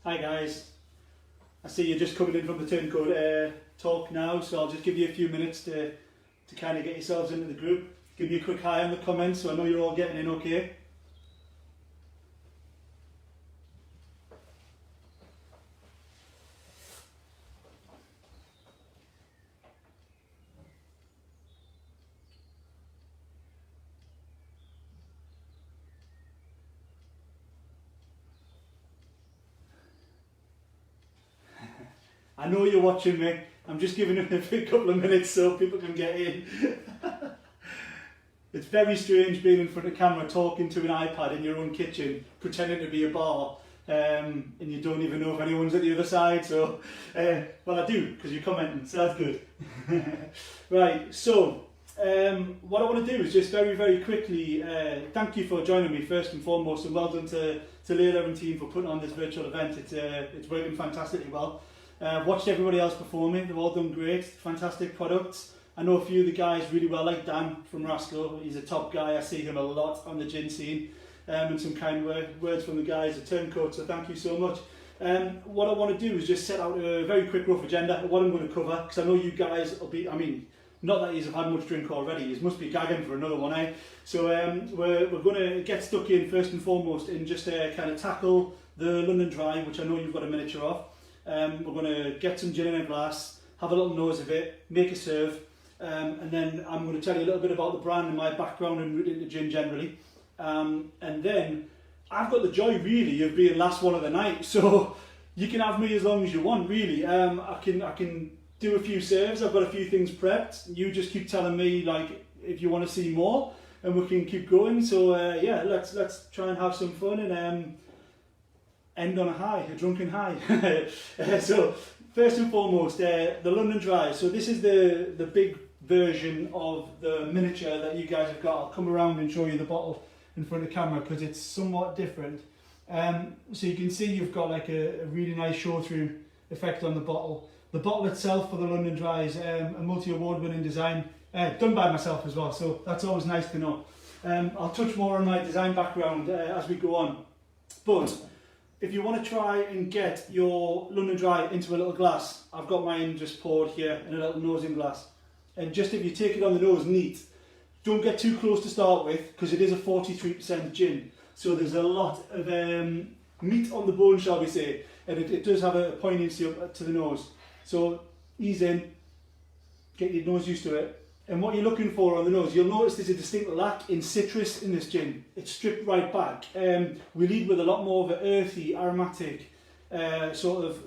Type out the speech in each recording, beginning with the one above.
Hi guys, I see you're just coming in from the Turncoat talk now, so I'll just give you a few minutes to kind of get yourselves into the group. Give me a quick hi in the comments so I know you're all getting in okay. I know you're watching me, I'm just giving it a couple of minutes so people can get in. It's very strange being in front of camera talking to an iPad in your own kitchen, pretending to be a bar, and you don't even know if anyone's at the other side, so, well I do, because you're commenting, so that's good. Right, so, what I want to do is just very quickly, thank you for joining me first and foremost, and well done to Leila and team for putting on this virtual event. It's working fantastically well. I've watched everybody else before me, they've all done great, fantastic products. I know a few of the guys really well, like Dan from Rasco, he's a top guy, I see him a lot on the gin scene, and some kind words from the guys at Turncoat, so thank you so much. What I want to do is just set out a very quick rough agenda of what I'm going to cover, because I know you guys will be, I mean, not that you've had much drink already, you must be gagging for another one, eh? So we're going to get stuck in first and foremost and just kind of tackle the London Dry, which I know you've got a miniature of. We're going to get some gin in a glass, have a little nose of it, make a serve, and then I'm going to tell you a little bit about the brand and my background and route into gin generally. And then I've got the joy really of being last one of the night, so you can have me as long as you want really. I can do a few serves, I've got a few things prepped, you just keep telling me like if you want to see more and we can keep going. So yeah, let's try and have some fun and end on a high, a drunken high. So first and foremost, the London Dry. So this is the big version of the miniature that you guys have got. I'll come around and show you the bottle in front of the camera because it's somewhat different. So you can see you've got like a really nice show through effect on the bottle. The bottle itself for the London Dry is a multi-award winning design, done by myself as well, so that's always nice to know. I'll touch more on my design background as we go on, but if you want to try and get your London Dry into a little glass, I've got mine just poured here in a little nosing glass. And just if you take it on the nose neat, don't get too close to start with because it is a 43% gin. So there's a lot of meat on the bone, shall we say, and it does have a poignancy up to the nose. So ease in, get your nose used to it. And what you're looking for on the nose, you'll notice there's a distinct lack in citrus in this gin. It's stripped right back. We lead with a lot more of an earthy, aromatic, sort of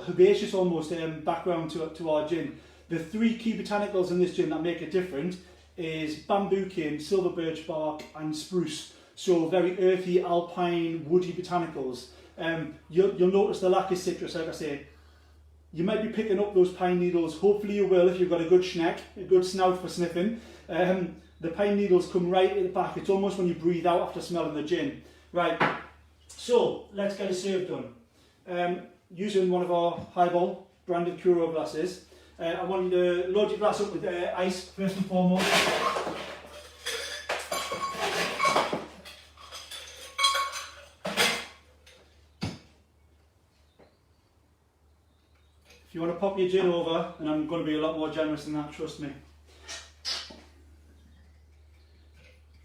herbaceous almost background to our gin. The three key botanicals in this gin that make it different is bamboo cane, silver birch bark and spruce. So very earthy, alpine, woody botanicals. You'll notice the lack of citrus, like I say. You might be picking up those pine needles, hopefully you will if you've got a good schneck, a good snout for sniffing. The pine needles come right at the back, it's almost when you breathe out after smelling the gin. Right, so let's get a serve done. Using one of our highball branded Kuro glasses, I want you to load your glass up with ice first and foremost. If you want to pop your gin over, and I'm going to be a lot more generous than that, trust me.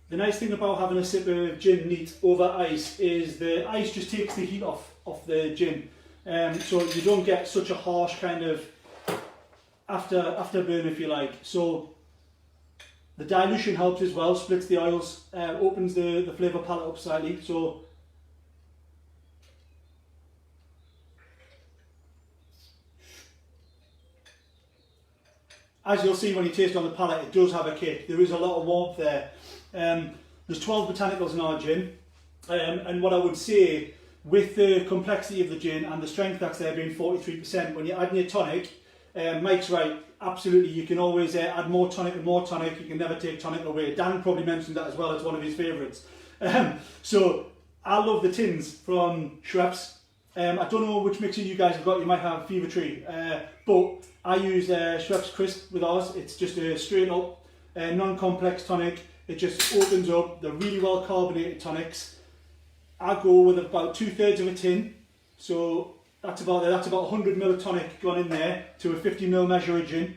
The nice thing about having a sip of gin neat over ice is the ice just takes the heat off the gin. So you don't get such a harsh kind of afterburn, if you like. So the dilution helps as well, splits the oils, opens the flavour palette up slightly. So as you'll see when you taste on the palate, it does have a kick. There is a lot of warmth there. There's 12 botanicals in our gin, and what I would say, with the complexity of the gin and the strength that's there being 43%, when you're adding your tonic, Mike's right, absolutely, you can always add more tonic and more tonic, you can never take tonic away. Dan probably mentioned that as well, it's one of his favourites. So I love the tins from Schweppes. I don't know which mixer you guys have got, you might have Fever Tree, but I use Schweppes Crisp with ours. It's just a straight up, non-complex tonic. It just opens up. They're really well carbonated tonics. I go with about 2/3 of a tin, So that's about 100 ml of tonic gone in there to a 50 ml measure of gin.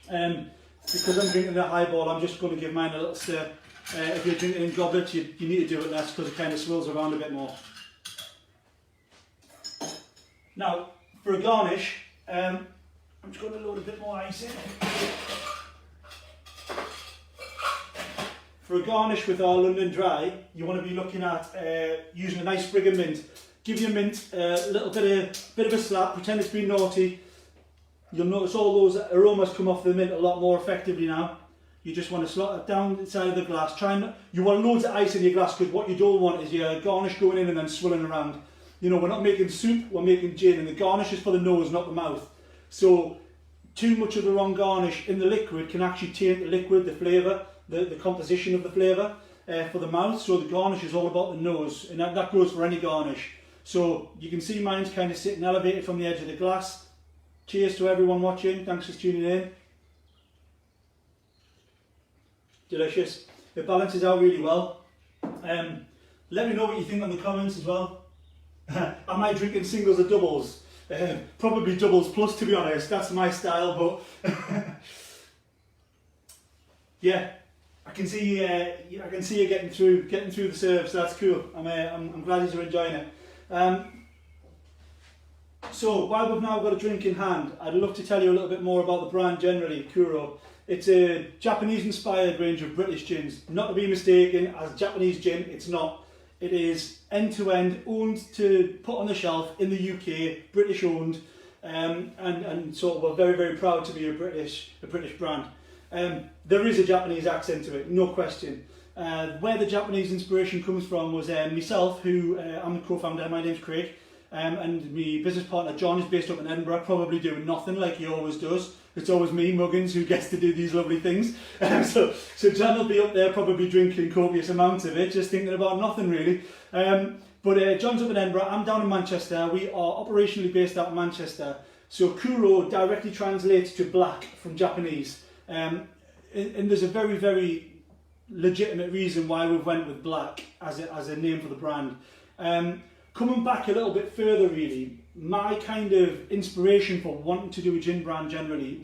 Because I'm drinking a highball, I'm just going to give mine a little stir. If you're drinking in goblets, you need to do it less because it kind of swirls around a bit more. Now, for a garnish, I'm just going to load a bit more ice in. For a garnish with our London Dry, you want to be looking at using a nice sprig of mint. Give your mint a little bit of a slap, pretend it's been naughty. You'll notice all those aromas come off the mint a lot more effectively now. You just want to slot it down inside of the glass. You want loads of ice in your glass because what you don't want is your garnish going in and then swirling around. You know, we're not making soup, we're making gin, and the garnish is for the nose, not the mouth. So too much of the wrong garnish in the liquid can actually taint the liquid, the flavour, the composition of the flavour for the mouth. So the garnish is all about the nose, and that goes for any garnish. So you can see mine's kind of sitting elevated from the edge of the glass. Cheers to everyone watching, thanks for tuning in. Delicious. It balances out really well. Let me know what you think in the comments as well. Am I drinking singles or doubles? Probably doubles plus, to be honest. That's my style, but yeah, I can see you getting through the serve. So that's cool. I'm glad you're enjoying it. So while we've now got a drink in hand, I'd love to tell you a little bit more about the brand generally, Kuro. It's a Japanese-inspired range of British gins. Not to be mistaken as Japanese gin, it's not. It is end-to-end, owned to put on the shelf in the UK, British-owned, and sort of we're very, very proud to be a British brand. There is a Japanese accent to it, no question. Where the Japanese inspiration comes from was myself, who I'm the co-founder, my name's Craig, and my business partner John is based up in Edinburgh, probably doing nothing like he always does. It's always me, Muggins, who gets to do these lovely things. So John will be up there probably drinking copious amounts of it, just thinking about nothing really. But John's up in Edinburgh, I'm down in Manchester. We are operationally based out of Manchester. So Kuro directly translates to black from Japanese. And there's a very, very legitimate reason why we've went with black as a name for the brand. Coming back a little bit further really, my kind of inspiration for wanting to do a gin brand generally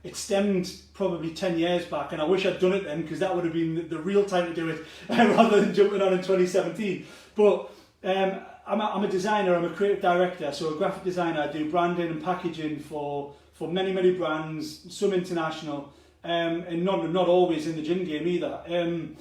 it stemmed probably 10 years back, and I wish I'd done it then because that would have been the real time to do it rather than jumping on in 2017. But I'm a designer, I'm a creative director, so a graphic designer. I do branding and packaging for many, many brands, some international, and not always in the gin game either. And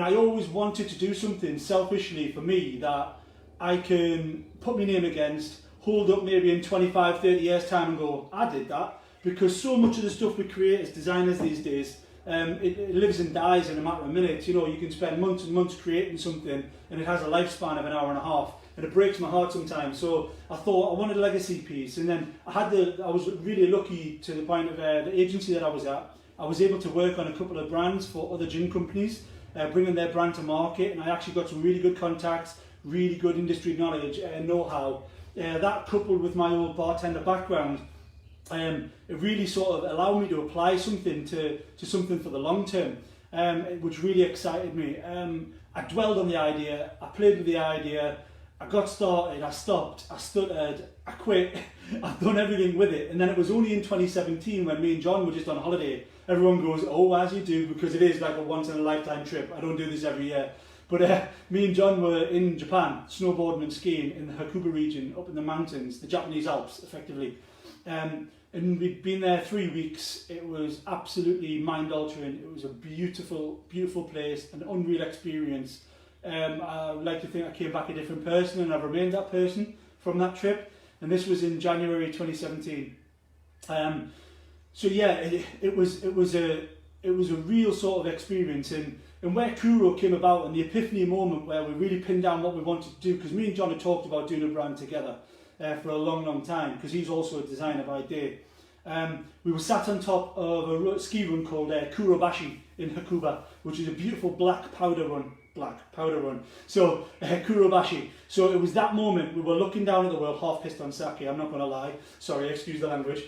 I always wanted to do something selfishly for me that I can put my name against, hold up maybe in 25, 30 years time and go, I did that. Because so much of the stuff we create as designers these days, it lives and dies in a matter of minutes. You know, you can spend months and months creating something and it has a lifespan of an hour and a half. And it breaks my heart sometimes. So I thought I wanted a legacy piece. And then I was really lucky to the point of the agency that I was at. I was able to work on a couple of brands for other gin companies, bringing their brand to market. And I actually got some really good contacts, really good industry knowledge and know-how. That coupled with my old bartender background, it really sort of allowed me to apply something to something for the long term, which really excited me. I dwelled on the idea, I played with the idea, I got started, I stopped, I stuttered, I quit, I've done everything with it. And then it was only in 2017 when me and John were just on holiday. Everyone goes, oh, as you do, because it is like a once in a lifetime trip. I don't do this every year. But me and John were in Japan, snowboarding and skiing in the Hakuba region, up in the mountains, the Japanese Alps, effectively. And we'd been there 3 weeks. It was absolutely mind-altering. It was a beautiful, beautiful place, an unreal experience. I would like to think I came back a different person, and I've remained that person from that trip. And this was in January 2017. So yeah, it was a real sort of experience. And where Kuro came about and the epiphany moment where we really pinned down what we wanted to do, because me and John had talked about doing a brand together for a long, long time, because he's also a designer by day. We were sat on top of a ski run called Kurobashi in Hakuba, which is a beautiful black powder run. So Kurobashi. So it was that moment we were looking down at the world, half pissed on sake, I'm not going to lie, sorry, excuse the language,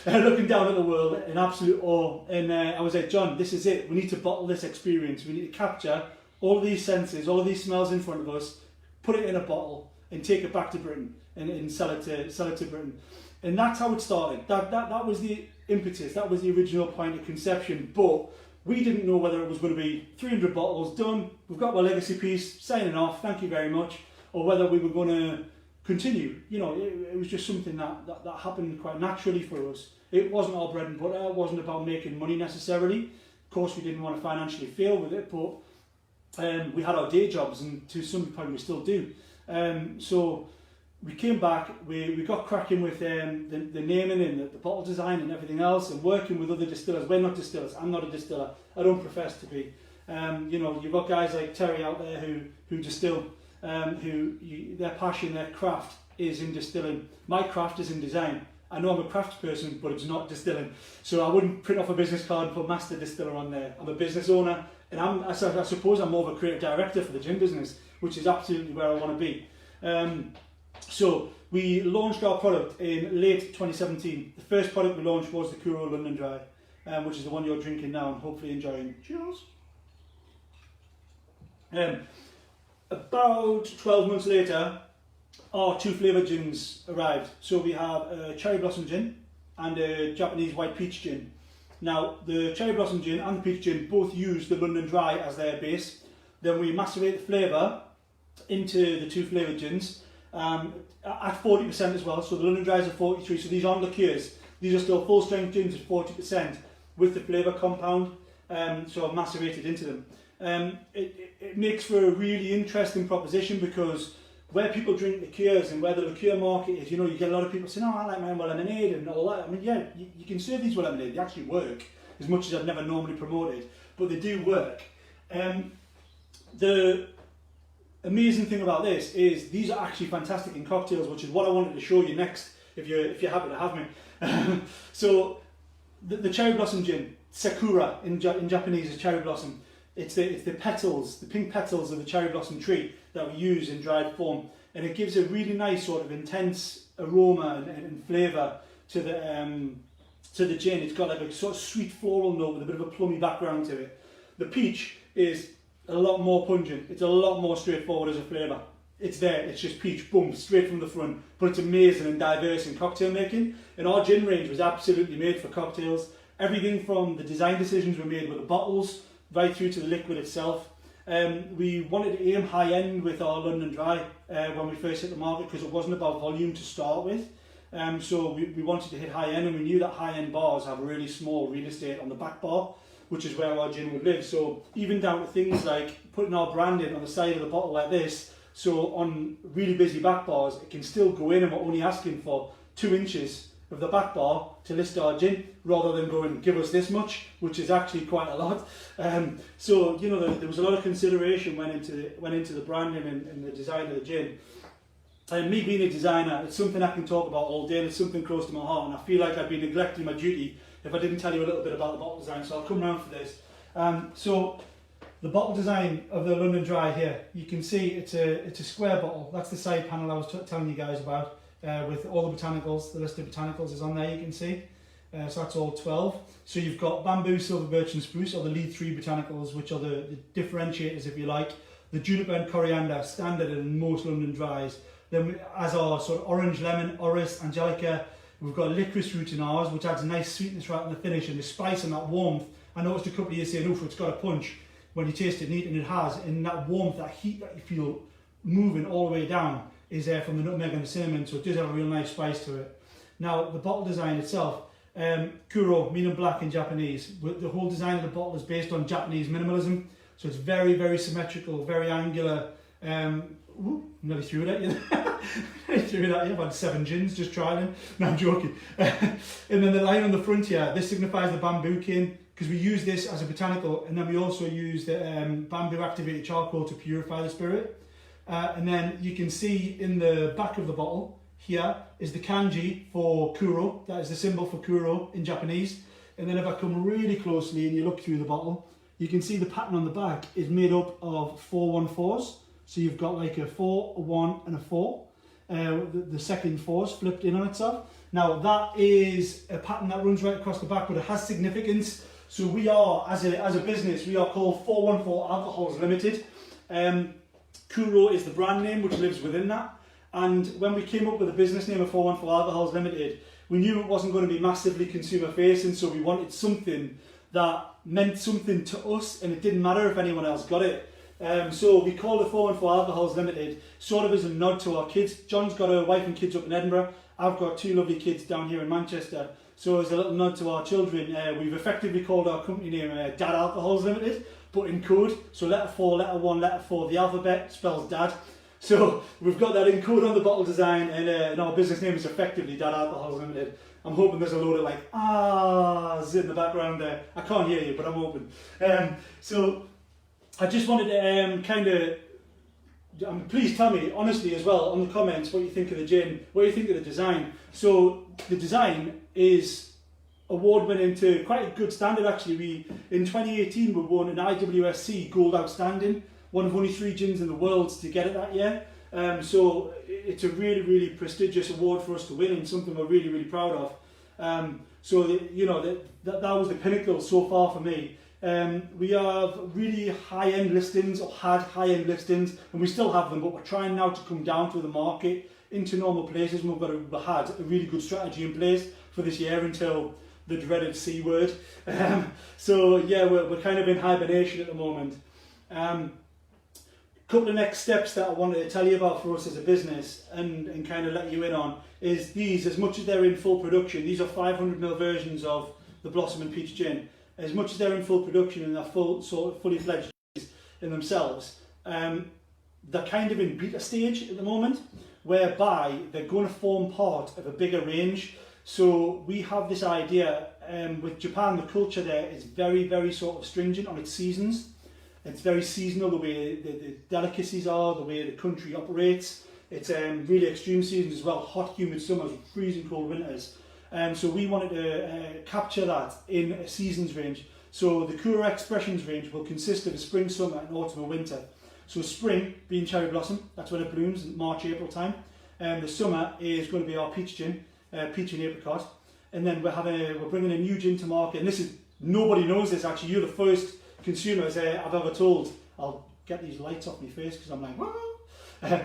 looking down at the world in absolute awe. And I was like, John, this is it, we need to bottle this experience, we need to capture all of these senses, all of these smells in front of us, put it in a bottle and take it back to Britain and sell it to Britain. And that's how it started. That was the impetus, that was the original point of conception, but we didn't know whether it was going to be 300 bottles, done, we've got our legacy piece, signing off, thank you very much, or whether we were going to continue. You know, it was just something that happened quite naturally for us. It wasn't our bread and butter, it wasn't about making money necessarily. Of course, we didn't want to financially fail with it, but we had our day jobs, and to some point we still do. So we came back, we got cracking with the naming and the bottle design and everything else, and working with other distillers. We're not distillers, I'm not a distiller, I don't profess to be. You know, you've got guys like Terry out there who distill, their passion, their craft is in distilling. My craft is in design. I know I'm a craft person, but it's not distilling. So I wouldn't print off a business card and put master distiller on there. I'm a business owner, and I suppose I'm more of a creative director for the gin business, which is absolutely where I want to be. So we launched our product in late 2017. The first product we launched was the Kuro London Dry, which is the one you're drinking now and hopefully enjoying. Cheers! About 12 months later, our 2 flavoured gins arrived. So we have a cherry blossom gin and a Japanese white peach gin. Now the cherry blossom gin and the peach gin both use the London Dry as their base. Then we macerate the flavour into the 2 flavoured gins at 40% as well. So the London Dries are 43, so these aren't liqueurs. These are still full strength gins at 40% with the flavour compound, so I've macerated into them. It makes for a really interesting proposition, because where people drink liqueurs and where the liqueur market is, you know, you get a lot of people saying, oh, I like mine with lemonade and all that. I mean, yeah, you can serve these with lemonade, they actually work, as much as I've never normally promoted, but they do work. The amazing thing about this is these are actually fantastic in cocktails, which is what I wanted to show you next, if you're happy to have me. So the cherry blossom gin, sakura in Japanese is cherry blossom. It's the petals, the pink petals of the cherry blossom tree that we use in dried form, and it gives a really nice sort of intense aroma and flavour to the gin. It's got like a sort of sweet floral note with a bit of a plummy background to it. The peach is a lot more pungent, it's a lot more straightforward as a flavour. It's there, it's just peach, boom, straight from the front, but it's amazing and diverse in cocktail making, and our gin range was absolutely made for cocktails. Everything from the design decisions were made with the bottles, right through to the liquid itself. We wanted to aim high end with our London Dry when we first hit the market, because it wasn't about volume to start with. So we wanted to hit high end, and we knew that high end bars have a really small real estate on the back bar, which is where our gin would live. So even down to things like putting our branding on the side of the bottle like this, so on really busy back bars it can still go in, and we're only asking for 2 inches of the back bar to list our gin, rather than going, give us this much, which is actually quite a lot. So you know, there was a lot of consideration went into the branding and the design of the gin. And me being a designer, it's something I can talk about all day, and it's something close to my heart, and I feel like I'd be neglecting my duty if I didn't tell you a little bit about the bottle design, so I'll come round for this. So the bottle design of the London Dry here, you can see it's a square bottle. That's the side panel I was telling you guys about. With all the botanicals, the list of botanicals is on there, you can see. So that's all 12. So you've got bamboo, silver birch and spruce, or the lead 3 botanicals, which are the differentiators, if you like. The juniper and coriander, standard in most London Dries. Then as our sort of orange, lemon, orris, angelica, we've got licorice root in ours, which adds a nice sweetness right in the finish, and the spice and that warmth. I noticed a couple of years saying, oof, it's got a punch when you taste it neat, and it has. And that warmth, that heat that you feel moving all the way down, is there from the nutmeg and the cinnamon, so it does have a real nice spice to it. Now the bottle design itself, Kuro, meaning black in Japanese. The whole design of the bottle is based on Japanese minimalism, so it's very, very symmetrical, very angular. Nearly threw it at you. Nearly threw it at you. I've had 7 gins, just trying them. No, I'm joking. And then the line on the front here, this signifies the bamboo cane, because we use this as a botanical, and then we also use the bamboo activated charcoal to purify the spirit. And then you can see in the back of the bottle here is the kanji for Kuro. That is the symbol for Kuro in Japanese. And then if I come really closely and you look through the bottle, you can see the pattern on the back is made up of 414s. So you've got like a 4, a 1 and a 4. The second 4 is flipped in on itself. Now that is a pattern that runs right across the back, but it has significance. So we are, as a business, we are called 414 Alcohols Limited. Kuro is the brand name which lives within that, And when we came up with the business name of 414 Alcohols Limited, we knew it wasn't going to be massively consumer facing, so we wanted something that meant something to us, and it didn't matter if anyone else got it. So we called it 414 Alcohols Limited, sort of as a nod to our kids. John's got a wife and kids up in Edinburgh. I've got 2 lovely kids down here in Manchester. So as a little nod to our children, we've effectively called our company name Dad Alcohols Limited, but in code. So letter 4, letter 1, letter 4, the alphabet spells Dad. So we've got that in code on the bottle design, and our business name is effectively Dad Alcohols Limited. I'm hoping there's a load of like ahs in the background there. I can't hear you, but I'm hoping. So I just wanted to please tell me honestly as well on the comments what you think of the gin, what you think of the design. So the design is award-winning to quite a good standard actually. In 2018 we won an IWSC Gold Outstanding, one of only 3 gins in the world to get it that year. So it's a really, really prestigious award for us to win, and something we're really, really proud of. That was the pinnacle so far for me. We have really high-end listings, or had high-end listings, and we still have them, but we're trying now to come down through the market into normal places, and we've had a really good strategy in place for this year until the dreaded C word. So yeah, we're kind of in hibernation at the moment. Couple of next steps that I wanted to tell you about for us as a business and kind of let you in on is these, as much as they're in full production, these are 500ml versions of the Blossom and Peach Gin. As much as they're in full production and they're fully fledged in themselves, they're kind of in beta stage at the moment, whereby they're going to form part of a bigger range. So we have this idea, with Japan, the culture there is very, very sort of stringent on its seasons. It's very seasonal, the way the delicacies are, the way the country operates. It's really extreme seasons as well, hot, humid summers, freezing cold winters. So we wanted to capture that in a seasons range. So the Kuro Expressions range will consist of a spring, summer and autumn and winter. So spring being cherry blossom, that's when it blooms in March, April time. The summer is going to be our peach gin, peach and apricot. And then we're bringing a new gin to market. And this is, nobody knows this actually, you're the first consumers I've ever told. I'll get these lights off my face because I'm like, whoa.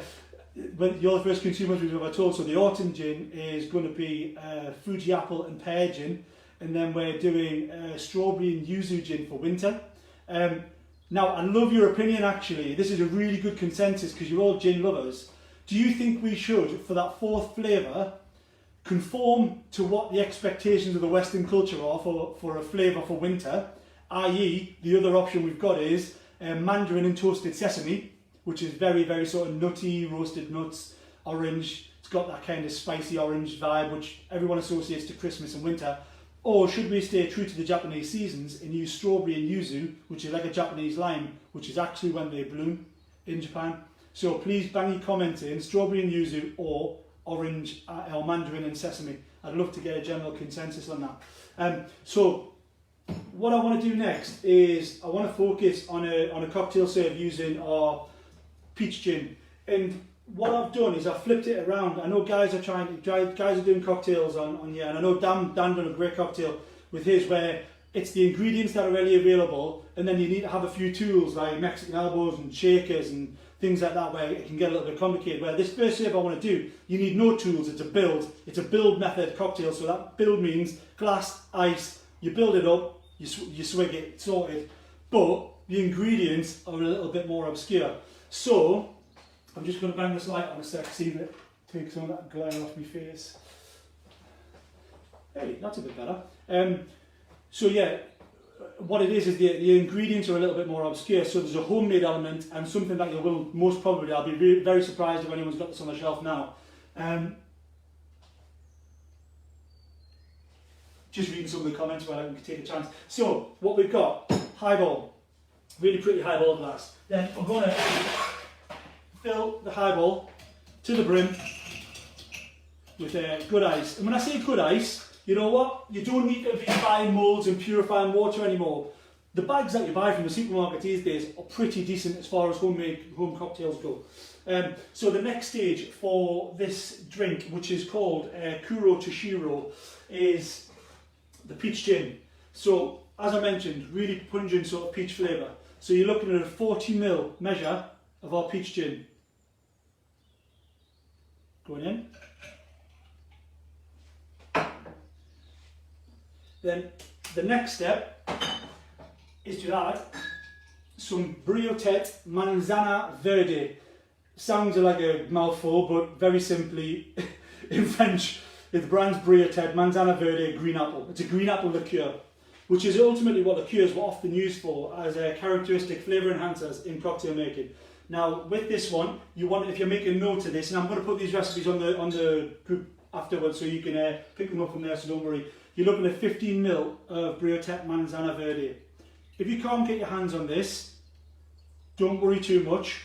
But you're the first consumers we've ever told. So the autumn gin is going to be Fuji apple and pear gin, and then we're doing strawberry and yuzu gin for winter. Now I love your opinion actually. This is a really good consensus because you're all gin lovers. Do you think we should, for that 4th flavour, conform to what the expectations of the Western culture are for a flavour for winter? I.e. the other option we've got is mandarin and toasted sesame, which is very, very sort of nutty, roasted nuts, orange. It's got that kind of spicy orange vibe, which everyone associates to Christmas and winter. Or should we stay true to the Japanese seasons and use strawberry and yuzu, which is like a Japanese lime, which is actually when they bloom in Japan? So please bang your comment in, strawberry and yuzu or orange or mandarin and sesame. I'd love to get a general consensus on that. So what I want to do next is I want to focus on a cocktail serve using our peach gin. And what I've done is I've flipped it around. I know guys are doing cocktails on here, and I know Dan done a great cocktail with his where it's the ingredients that are readily available, and then you need to have a few tools like Mexican elbows and shakers and things like that where it can get a little bit complicated. Where this first serve I want to do, you need no tools, it's a build method cocktail. So that build means glass, ice, you build it up, you swig it, it's sorted. But the ingredients are a little bit more obscure. So I'm just going to bang this light on a sec, see if it takes some of that glare off my face. Hey, that's a bit better. So yeah, what it is the ingredients are a little bit more obscure. So there's a homemade element and something that you will most probably, I'll be very surprised if anyone's got this on the shelf now. Just reading some of the comments while I can take a chance. So what we've got, highball, really pretty highball glass. Then we're going to fill the highball to the brim with good ice. And when I say good ice, you know what? You don't need to be buying moulds and purifying water anymore. The bags that you buy from the supermarket these days are pretty decent as far as home cocktails go. So the next stage for this drink, which is called Kuro Toshiro, is the peach gin. So as I mentioned, really pungent sort of peach flavour. So you're looking at a 40ml measure of our peach gin. going in. Then the next step is to add some Briotet Manzana Verde. Sounds like a mouthful, but very simply, in French, the brand's Briotet Manzana Verde green apple. It's a green apple liqueur, which is ultimately what liqueurs were often used for as characteristic flavour enhancers in cocktail making. Now, with this one, you want, if you're making a note of this, and I'm going to put these recipes on the group afterwards, so you can pick them up from there. So don't worry. You're looking at 15 ml of Briotet Manzana Verde. If you can't get your hands on this, don't worry too much.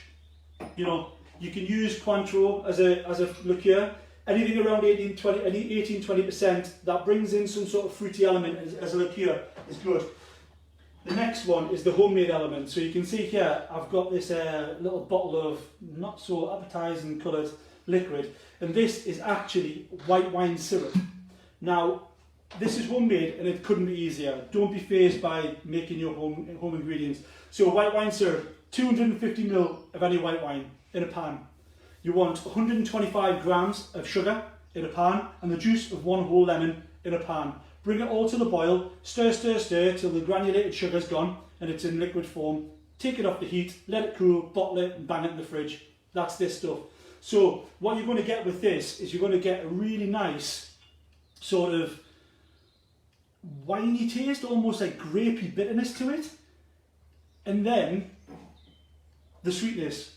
You know, you can use Cointreau as a liqueur. Anything around 18-20%, that brings in some sort of fruity element as a liqueur is good. The next one is the homemade element. So you can see here, I've got this little bottle of not so appetizing coloured liquid, and this is actually white wine syrup. Now, this is homemade and it couldn't be easier. Don't be fazed by making your home ingredients. So white wine syrup, 250 ml of any white wine in a pan. You want 125 grams of sugar in a pan and the juice of 1 whole lemon in a pan. Bring it all to the boil, stir, stir, stir till the granulated sugar's gone and it's in liquid form. Take it off the heat, let it cool, bottle it and bang it in the fridge. That's this stuff. So what you're going to get with this is you're going to get a really nice sort of winey taste, almost like grapey bitterness to it. And then the sweetness.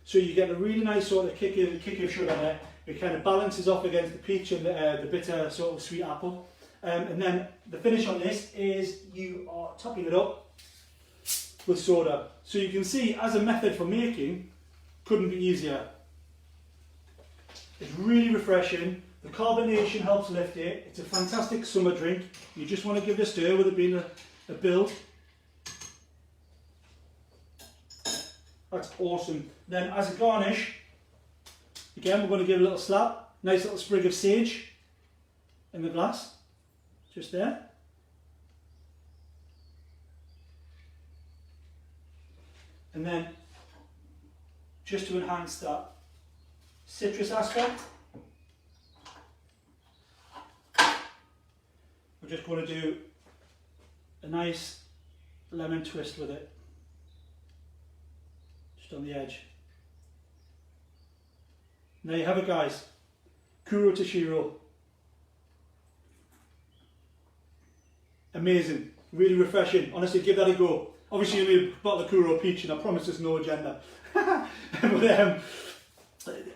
So you get a really nice sort of kick of sugar there. It kind of balances off against the peach and the bitter sort of sweet apple. And then the finish on this is you are topping it up with soda. So you can see, as a method for making, couldn't be easier. It's really refreshing. The carbonation helps lift it. It's a fantastic summer drink. You just want to give it a stir with it being a build. That's awesome. Then as a garnish, again, we're going to give a little slap. Nice little sprig of sage in the glass. Just there. And then, just to enhance that citrus aspect, we're just going to do a nice lemon twist with it. Just on the edge. There you have it, guys. Kuro Tashiro. Amazing, really refreshing. Honestly, give that a go. Obviously, you need a bottle of Kuro Peach, and I promise there's no agenda. But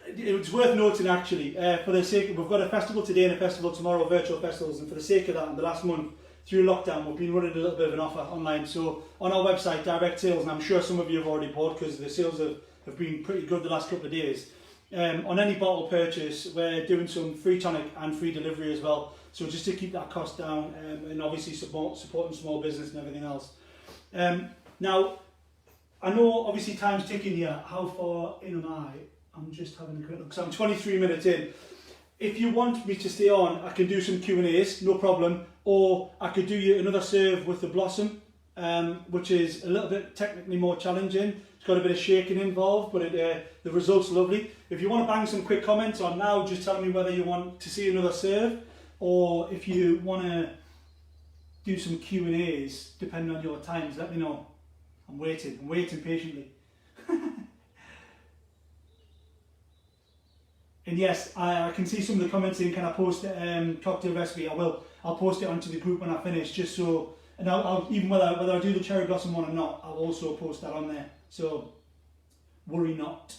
it's worth noting, actually, for the sake of, we've got a festival today and a festival tomorrow, virtual festivals, and for the sake of that, in the last month, through lockdown, we've been running a little bit of an offer online. So on our website, direct sales, and I'm sure some of you have already bought because the sales have been pretty good the last couple of days. On any bottle purchase, we're doing some free tonic and free delivery as well. So just to keep that cost down, and obviously supporting small business and everything else. Now, I know obviously time's ticking here. How far in am I? I'm just having a quick look. So I'm 23 minutes in. If you want me to stay on, I can do some Q&As, no problem. Or I could do you another serve with the Blossom, which is a little bit technically more challenging. It's got a bit of shaking involved, but the result's lovely. If you want to bang some quick comments on now, just tell me whether you want to see another serve, or if you want to do some Q&As, depending on your times, let me know. I'm waiting patiently. And yes, I can see some of the comments saying, can I post a cocktail recipe? I will. I'll post it onto the group when I finish, just so, and I'll even whether I do the cherry blossom one or not, I'll also post that on there. So, worry not.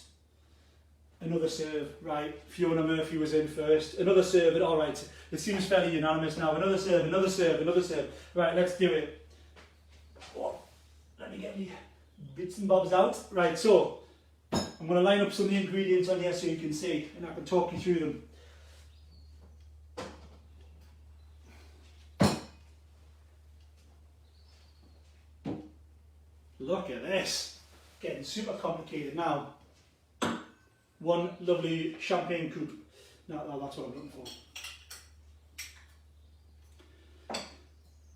Another serve, right? Fiona Murphy was in first. Another serve, all right. It seems fairly unanimous now. Another serve, another serve, another serve. Right, let's do it. Oh, let me get the bits and bobs out. Right, so I'm going to line up some of the ingredients on here so you can see, and I can talk you through them. Look at this. Getting super complicated now. One lovely champagne coupe. No, that's what I'm looking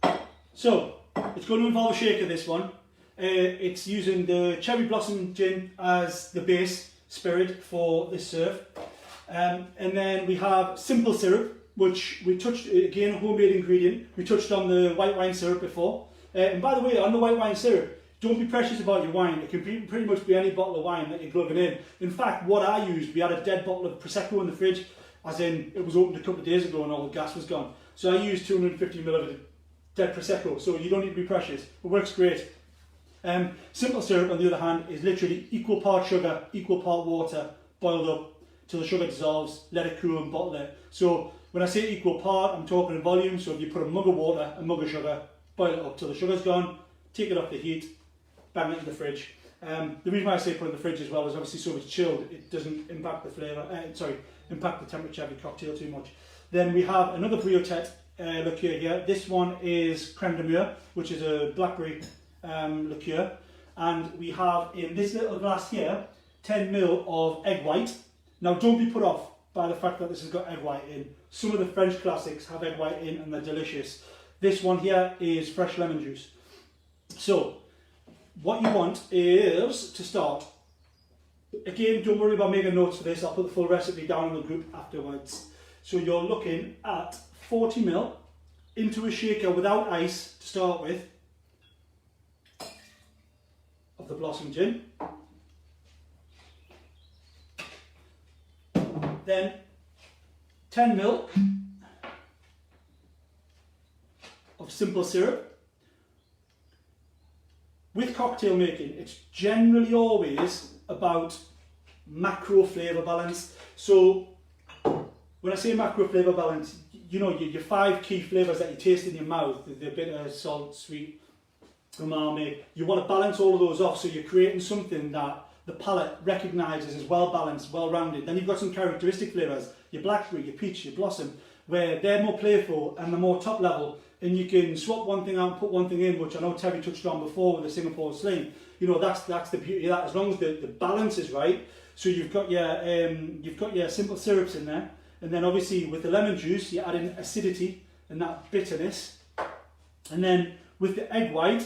for. So, it's going to involve a shaker, this one. It's using the cherry blossom gin as the base spirit for this serve. And then we have simple syrup, which we touched, again, homemade ingredient. We touched on the white wine syrup before. And by the way, on the white wine syrup, don't be precious about your wine. It can pretty much be any bottle of wine that you're glugging in. In fact, what I used, we had a dead bottle of Prosecco in the fridge, as in it was opened a couple of days ago and all the gas was gone. So I used 250 ml of dead Prosecco, so you don't need to be precious. It works great. Simple syrup, on the other hand, is literally equal part sugar, equal part water, boiled up till the sugar dissolves, let it cool and bottle it. So when I say equal part, I'm talking in volume. So if you put a mug of water, a mug of sugar, boil it up till the sugar's gone, take it off the heat, bang it in the fridge. The reason why I say put it in the fridge as well is obviously so it's chilled, it doesn't impact the flavour, impact the temperature of your cocktail too much. Then we have another Briotet liqueur here. This one is creme de mure, which is a blackberry liqueur. And we have in this little glass here, 10 ml of egg white. Now don't be put off by the fact that this has got egg white in. Some of the French classics have egg white in and they're delicious. This one here is fresh lemon juice. So what you want is to start. Again, don't worry about making notes for this. I'll put the full recipe down in the group afterwards. So you're looking at 40 ml into a shaker without ice to start with of the Blossom Gin. Then 10 ml of simple syrup. With cocktail making, it's generally always about macro flavour balance. So when I say macro flavour balance, you know, your 5 key flavours that you taste in your mouth, the bitter, salt, sweet, umami, you want to balance all of those off so you're creating something that the palate recognises as well balanced, well rounded. Then you've got some characteristic flavours, your blackberry, your peach, your blossom, where they're more playful and they're more top level, and you can swap one thing out and put one thing in, which I know Terry touched on before with the Singapore Sling. You know, that's the beauty of that, as long as the balance is right. So you've got your simple syrups in there, and then obviously with the lemon juice you're adding acidity and that bitterness, and then with the egg white,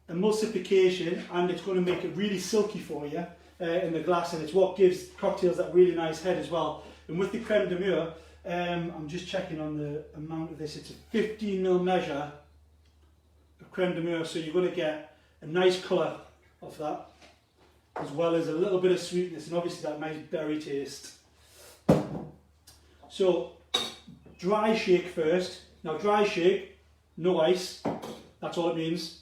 emulsification, and it's going to make it really silky for you in the glass, and it's what gives cocktails that really nice head as well. And with the creme de mure, I'm just checking on the amount of this, it's a 15 ml measure of creme de mure, so you're going to get a nice colour of that, as well as a little bit of sweetness and obviously that nice berry taste. So dry shake first. Now dry shake, no ice, that's all it means.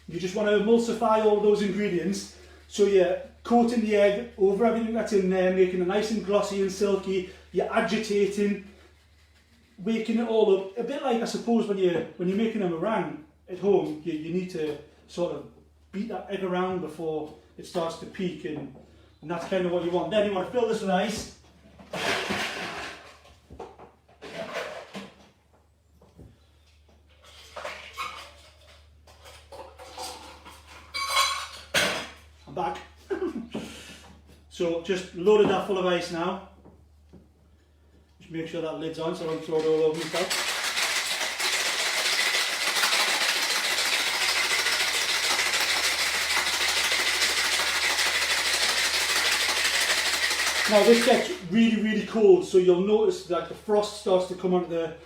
You just want to emulsify all those ingredients, so you're coating the egg over everything that's in there, making it nice and glossy and silky. You're agitating, waking it all up. A bit like, I suppose, when you're making a meringue at home, you need to sort of beat that egg around before it starts to peak, and that's kind of what you want. Then you want to fill this with ice. Back. So just loaded that full of ice now. Just make sure that lid's on so I don't throw it all over myself. Now this gets really, really cold, so you'll notice that the frost starts to come onto the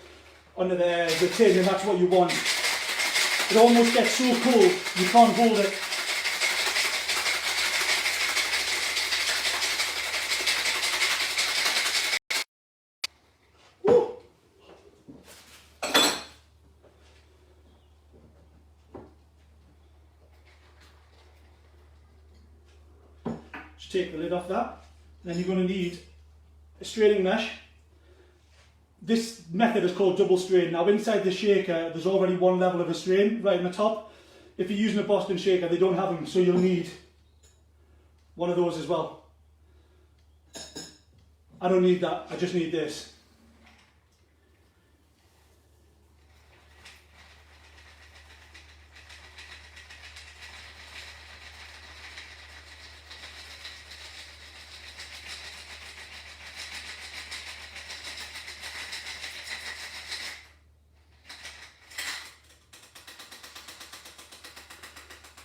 tin, and that's what you want. It almost gets so cold you can't hold it. Just take the lid off that. Then you're going to need a straining mesh. This method is called double strain. Now inside the shaker there's already one level of a strain right on the top. If you're using a Boston shaker they don't have them, so you'll need one of those as well. I don't need that, I just need this.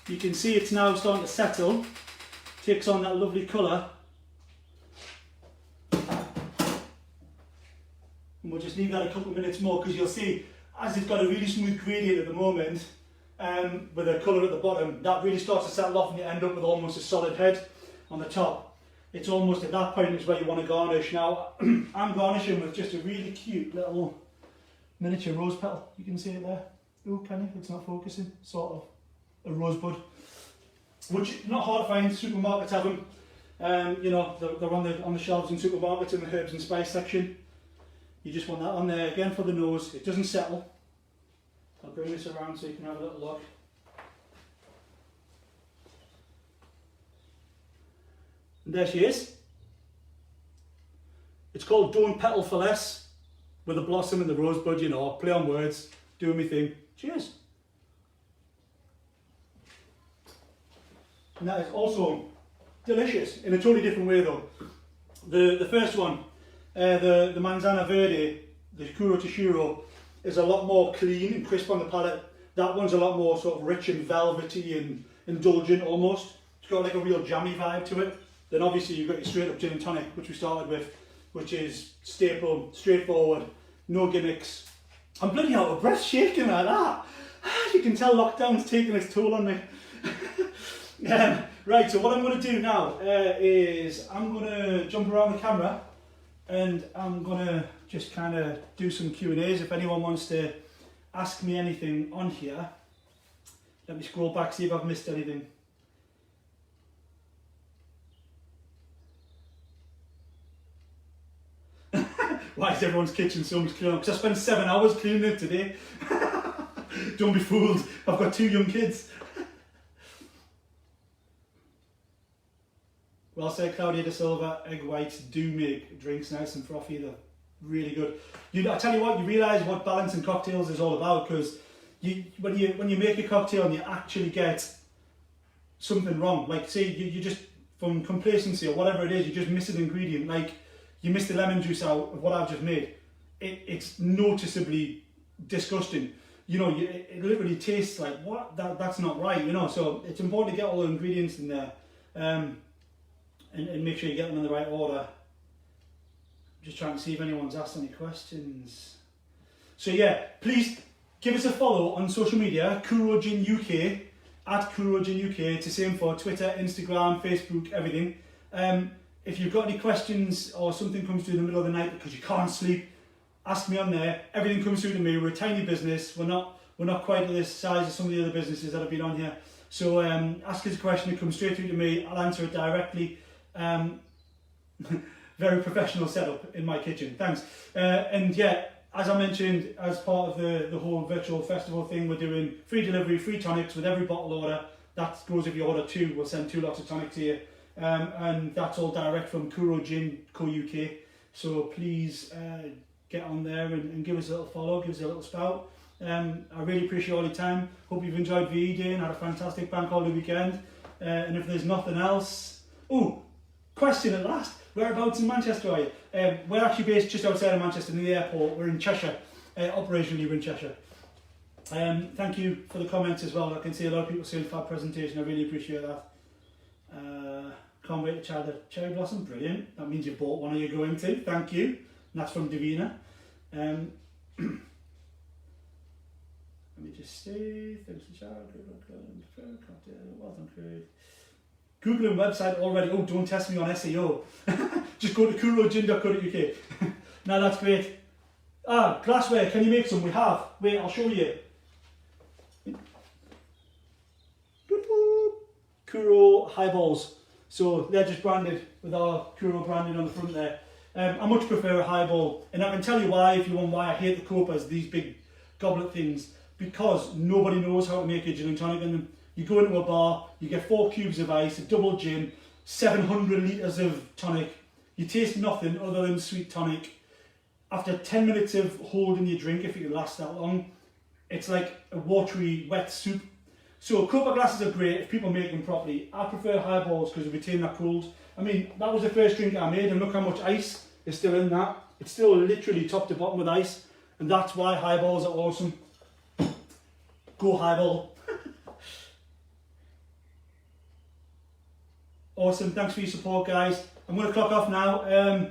You can see it's now starting to settle, takes on that lovely colour. And we'll just leave that a couple of minutes more, because you'll see, as it's got a really smooth gradient at the moment, with a colour at the bottom, that really starts to settle off and you end up with almost a solid head on the top. It's almost at that point is where you want to garnish. Now, I'm garnishing with just a really cute little miniature rose petal. You can see it there. Oh, can you? It's not focusing. Sort of a rosebud, which not hard to find. Supermarkets have them. You know, they're on the shelves in supermarkets in the herbs and spice section. You just want that on there again for the nose. It doesn't settle. I'll bring this around so you can have a little look. And there she is. It's called Don't Petal for Less, with the blossom and the rosebud, you know, play on words, doing me thing. Cheers. And that is also delicious in a totally different way though. The first one, the Manzana Verde, the Kuro Toshiro, is a lot more clean and crisp on the palate. That one's a lot more sort of rich and velvety and indulgent almost. It's got like a real jammy vibe to it. Then obviously you've got your straight up gin and tonic, which we started with, which is staple, straightforward, no gimmicks. I'm bloody out of breath shaking like that. You can tell lockdown's taking its toll on me. Right, so what I'm going to do now is I'm going to jump around the camera and I'm going to just kind of do some Q&As. If anyone wants to ask me anything on here, let me scroll back, see if I've missed anything. Why is everyone's kitchen so much cleaner? Because I spent 7 hours cleaning it today. Don't be fooled, I've got 2 young kids. Well said, Claudia de Silva. Egg whites do make drinks nice and frothy. They're really good. I tell you what, you realise what balancing cocktails is all about, because when you make a cocktail and you actually get something wrong, like say you just, from complacency or whatever it is, you just miss an ingredient, like you miss the lemon juice out of what I've just made. It's noticeably disgusting. You know, it literally tastes like, what? That's not right, you know. So it's important to get all the ingredients in there. And make sure you get them in the right order. Just trying to see if anyone's asked any questions. So yeah, please give us a follow on social media, Kuro Gin UK, at Kuro Gin UK. It's the same for Twitter, Instagram, Facebook, everything. If you've got any questions or something comes through in the middle of the night because you can't sleep, ask me on there. Everything comes through to me. We're a tiny business. We're not quite the size of some of the other businesses that have been on here. So ask us a question, it comes straight through to me. I'll answer it directly. Very professional setup in my kitchen, thanks. And yeah, as I mentioned, as part of the whole virtual festival thing, we're doing free delivery, free tonics with every bottle order. That goes if you order 2, we'll send 2 lots of tonic to you. And that's all direct from Kuro Gin Co UK. So please get on there and give us a little follow, give us a little spout. I really appreciate all your time. Hope you've enjoyed VE Day and had a fantastic bank holiday weekend. And if there's nothing else, question at last. Whereabouts in Manchester are you? We're actually based just outside of Manchester near the airport. We're in Cheshire. Operationally, we're in Cheshire. Thank you for the comments as well. I can see a lot of people saying fab presentation. I really appreciate that. Can't wait to try the cherry blossom. Brilliant. That means you bought one, or you're going to. Thank you. And that's from Davina. Let me just see. Thanks for the chat. Well done, Craig. Googling website already. Oh, don't test me on SEO. Just go to kurogin.co.uk. No, that's great. Glassware. Can you make some? We have. Wait, I'll show you. Kuro highballs. So they're just branded with our Kuro branding on the front there. I much prefer a highball, and I can tell you why, if you want why I hate the copas, these big goblet things, because nobody knows how to make a gin and tonic in them. You go into a bar, you get 4 cubes of ice, a double gin, 700 litres of tonic. You taste nothing other than sweet tonic. After 10 minutes of holding your drink, if it can last that long, it's like a watery, wet soup. So copa glasses are great if people make them properly. I prefer highballs because they retain that cold. I mean, that was the first drink I made, and look how much ice is still in that. It's still literally top to bottom with ice, and that's why highballs are awesome. Go highball. Awesome. Thanks for your support, guys. I'm going to clock off now.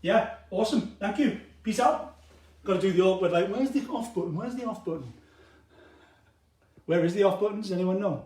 Yeah, awesome. Thank you. Peace out. Got to do the awkward, like, where's the off button? Where's the off button? Where is the off button? Does anyone know?